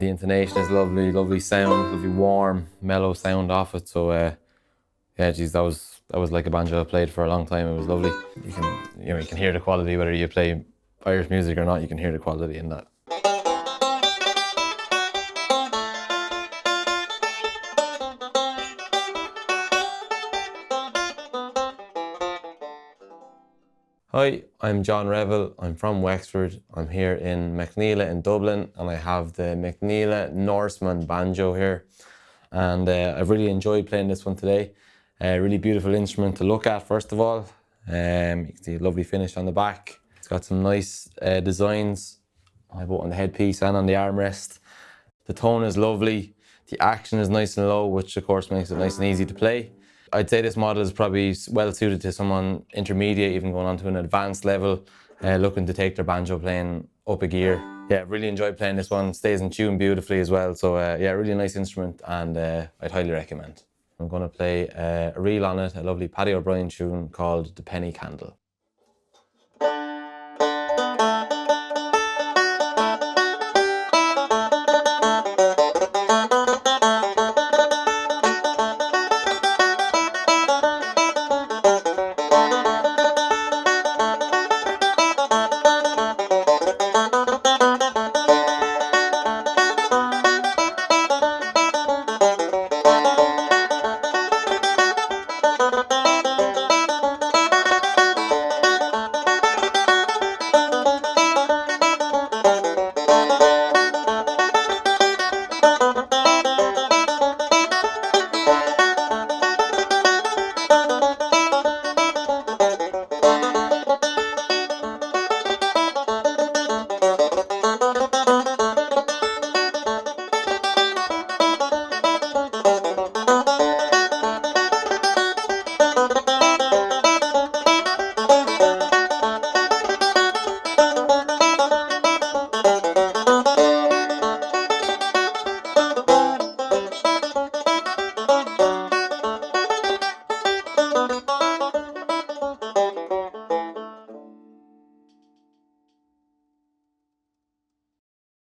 The intonation is lovely, lovely sound, lovely warm, mellow sound off it. So yeah, geez, that was like a banjo I played for a long time. It was lovely. You can hear the quality whether you play Irish music or not. You can hear the quality in that. Hi, I'm Jon Reville. I'm from Wexford. I'm here in McNeela in Dublin, and I have the McNeela Norseman Banjo here. And I've really enjoyed playing this one today. A really beautiful instrument to look at, first of all. You can see a lovely finish on the back. It's got some nice designs, both on the headpiece and on the armrest. The tone is lovely. The action is nice and low, which of course makes it nice and easy to play. I'd say this model is probably well suited to someone intermediate, even going on to an advanced level, looking to take their banjo playing up a gear. Yeah, really enjoyed playing this one. Stays in tune beautifully as well. So yeah, really nice instrument, and I'd highly recommend. I'm going to play a reel on it, a lovely Paddy O'Brien tune called The Penny Candle.